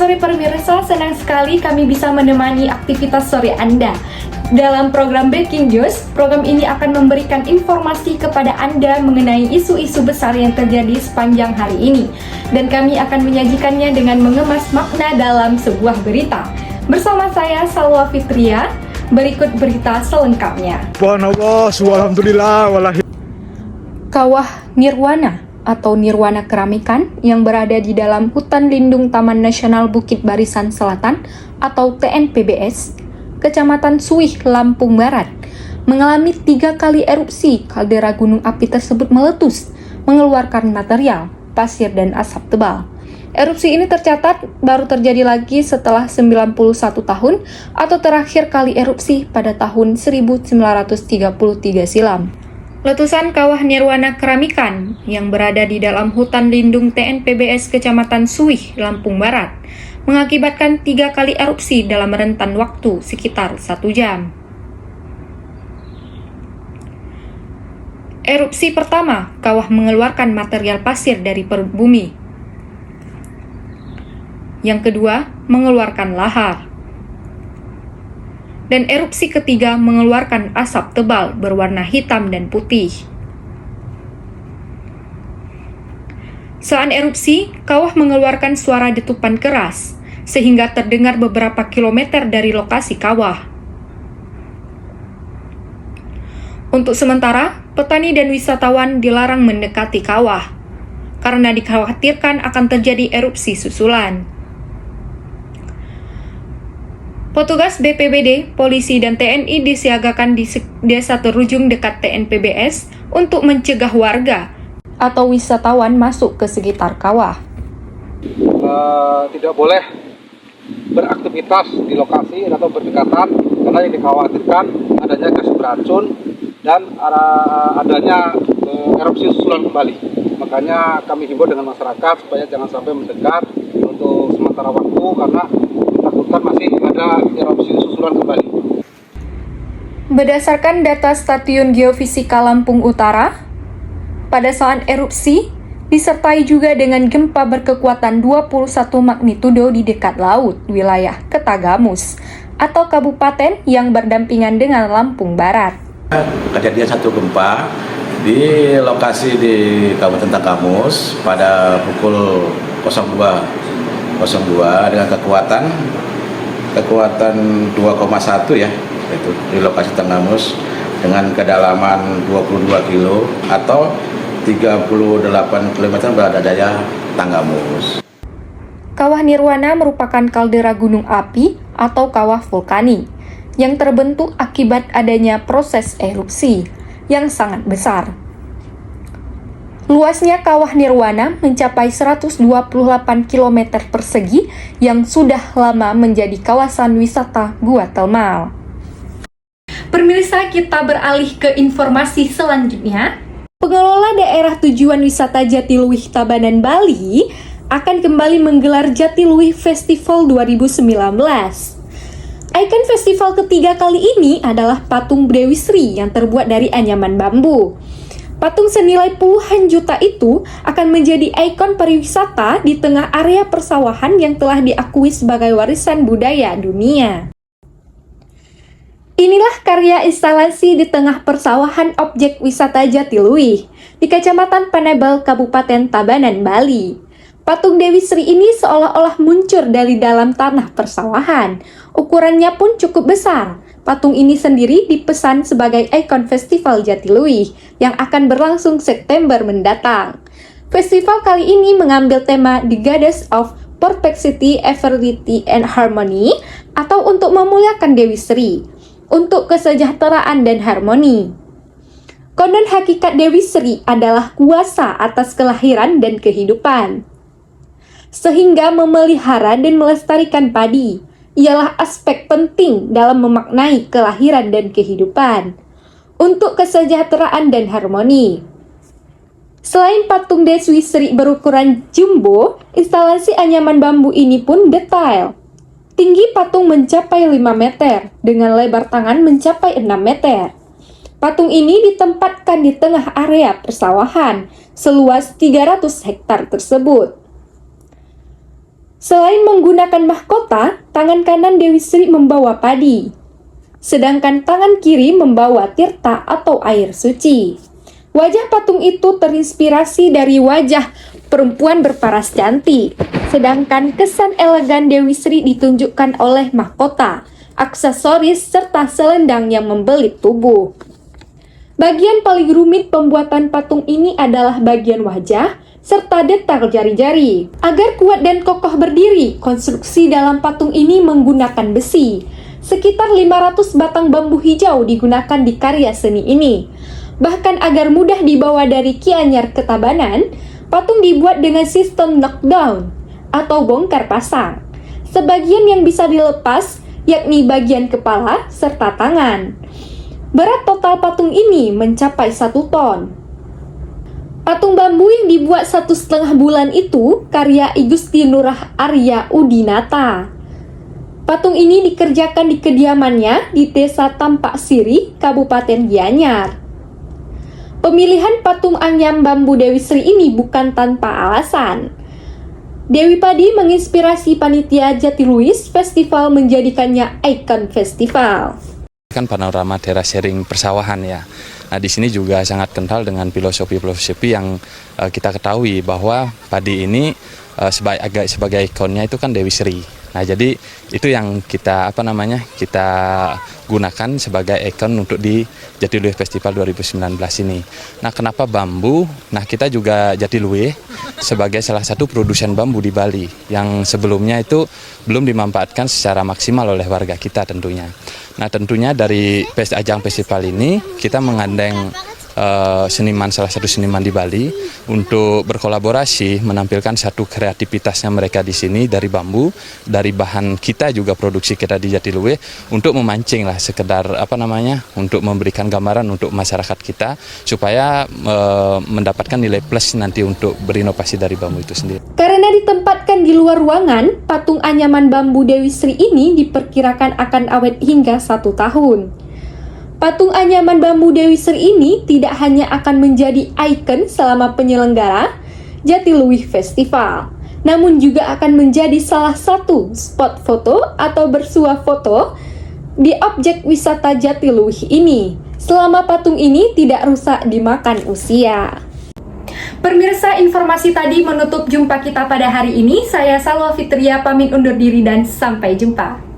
sore pemirsa, senang sekali kami bisa menemani aktivitas sore Anda. Dalam program Breaking News, program ini akan memberikan informasi kepada Anda mengenai isu-isu besar yang terjadi sepanjang hari ini. Dan kami akan menyajikannya dengan mengemas makna dalam sebuah berita. Bersama saya, Salwa Fitria, berikut berita selengkapnya. Alhamdulillah. Kawah Nirwana atau Nirwana Keramikan yang berada di dalam hutan lindung Taman Nasional Bukit Barisan Selatan atau TNPBS, Kecamatan Suih, Lampung Barat, mengalami 3 kali erupsi. Kaldera gunung api tersebut meletus, mengeluarkan material, pasir, dan asap tebal. Erupsi ini tercatat baru terjadi lagi setelah 91 tahun atau terakhir kali erupsi pada tahun 1933 silam. Letusan Kawah Nirwana Keramikan yang berada di dalam hutan lindung TNPBS Kecamatan Suih, Lampung Barat, mengakibatkan 3 kali erupsi dalam rentan waktu sekitar 1 jam. Erupsi pertama, kawah mengeluarkan material pasir dari perut bumi. Yang kedua, mengeluarkan lahar. Dan erupsi ketiga mengeluarkan asap tebal berwarna hitam dan putih. Saat erupsi, kawah mengeluarkan suara detupan keras, sehingga terdengar beberapa kilometer dari lokasi kawah. Untuk sementara, petani dan wisatawan dilarang mendekati kawah, karena dikhawatirkan akan terjadi erupsi susulan. Petugas BPBD, polisi, dan TNI disiagakan di desa terujung dekat TNPBS untuk mencegah warga atau wisatawan masuk ke sekitar kawah. Tidak boleh beraktivitas di lokasi atau berdekatan karena yang dikhawatirkan adanya gas beracun dan adanya erupsi susulan kembali. Makanya kami himbau dengan masyarakat supaya jangan sampai mendekat untuk sementara waktu karena ditakutkan masih ada erupsi susulan kembali. Berdasarkan data Stasiun Geofisika Lampung Utara, pada saat erupsi disertai juga dengan gempa berkekuatan 21 magnitudo di dekat laut wilayah Ketagamus atau kabupaten yang berdampingan dengan Lampung Barat. Kejadian satu gempa di lokasi di Kabupaten Takamus pada pukul 02.02 dengan kekuatan 2,1 ya, itu di lokasi Takamus dengan kedalaman 22 kilo atau 38 km berada dari Takamus. Kawah Nirwana merupakan kaldera gunung api atau kawah vulkanik yang terbentuk akibat adanya proses erupsi yang sangat besar. Luasnya Kawah Nirwana mencapai 128 km persegi yang sudah lama menjadi kawasan wisata Gua Telmal. Pemirsa, kita beralih ke informasi selanjutnya. Pengelola daerah tujuan wisata Jatiluwih Tabanan Bali akan kembali menggelar Jatiluwih Festival 2019. Ikon festival ketiga kali ini adalah patung Dewi Sri yang terbuat dari anyaman bambu. Patung senilai puluhan juta itu akan menjadi ikon pariwisata di tengah area persawahan yang telah diakui sebagai warisan budaya dunia. Inilah karya instalasi di tengah persawahan objek wisata Jatiluwih di Kecamatan Panebel, Kabupaten Tabanan, Bali. Patung Dewi Sri ini seolah-olah muncul dari dalam tanah persawahan. Ukurannya pun cukup besar. Patung ini sendiri dipesan sebagai ikon festival Jatiluwih yang akan berlangsung September mendatang. Festival kali ini mengambil tema The Goddess of Perfectity, Equality, and Harmony atau untuk memuliakan Dewi Sri, untuk kesejahteraan dan harmoni. Konon hakikat Dewi Sri adalah kuasa atas kelahiran dan kehidupan, sehingga memelihara dan melestarikan padi ialah aspek penting dalam memaknai kelahiran dan kehidupan untuk kesejahteraan dan harmoni. Selain patung Dewi Sri berukuran jumbo, instalasi anyaman bambu ini pun detail. Tinggi patung mencapai 5 meter, dengan lebar tangan mencapai 6 meter. Patung ini ditempatkan di tengah area persawahan seluas 300 hektar tersebut. Selain menggunakan mahkota, tangan kanan Dewi Sri membawa padi, sedangkan tangan kiri membawa tirta atau air suci. Wajah patung itu terinspirasi dari wajah perempuan berparas cantik, sedangkan kesan elegan Dewi Sri ditunjukkan oleh mahkota, aksesoris, serta selendang yang membelit tubuh. Bagian paling rumit pembuatan patung ini adalah bagian wajah, serta detail jari-jari. Agar kuat dan kokoh berdiri, konstruksi dalam patung ini menggunakan besi. Sekitar 500 batang bambu hijau digunakan di karya seni ini. Bahkan agar mudah dibawa dari Gianyar ke Tabanan, patung dibuat dengan sistem knockdown atau bongkar pasang. Sebagian yang bisa dilepas, yakni bagian kepala serta tangan. Berat total patung ini mencapai 1 ton. Patung bambu yang dibuat 1,5 bulan itu karya I Gusti Nurah Arya Udinata. Patung ini dikerjakan di kediamannya di Desa Tampak Siri, Kabupaten Gianyar. Pemilihan patung anyam bambu Dewi Sri ini bukan tanpa alasan. Dewi Padi menginspirasi panitia Jatiluwih Festival menjadikannya ikon festival. Kan panorama daerah sharing persawahan ya. Nah, di sini juga sangat kental dengan filosofi-filosofi yang kita ketahui bahwa padi ini sebagai ikonnya itu kan Dewi Sri. Nah, jadi itu yang kita kita gunakan sebagai ikon untuk di Jatiluwih Festival 2019 ini. Nah, kenapa bambu? Nah, kita juga Jatiluwih sebagai salah satu produsen bambu di Bali yang sebelumnya itu belum dimanfaatkan secara maksimal oleh warga kita tentunya. Nah, tentunya dari ajang festival ini kita menggandeng salah satu seniman di Bali untuk berkolaborasi menampilkan satu kreativitasnya mereka di sini dari bambu, dari bahan kita juga produksi kita di Jatiluwih untuk memancing lah sekedar untuk memberikan gambaran untuk masyarakat kita supaya mendapatkan nilai plus nanti untuk berinovasi dari bambu itu sendiri. Karena ditempatkan di luar ruangan, patung anyaman bambu Dewi Sri ini diperkirakan akan awet hingga 1 tahun. Patung anyaman bambu Dewi Sri ini tidak hanya akan menjadi ikon selama penyelenggara Jatiluwih Festival, namun juga akan menjadi salah satu spot foto atau bersuah foto di objek wisata Jatiluwih ini, selama patung ini tidak rusak dimakan usia. Pemirsa, informasi tadi menutup jumpa kita pada hari ini. Saya Salwa Fitria pamit undur diri dan sampai jumpa.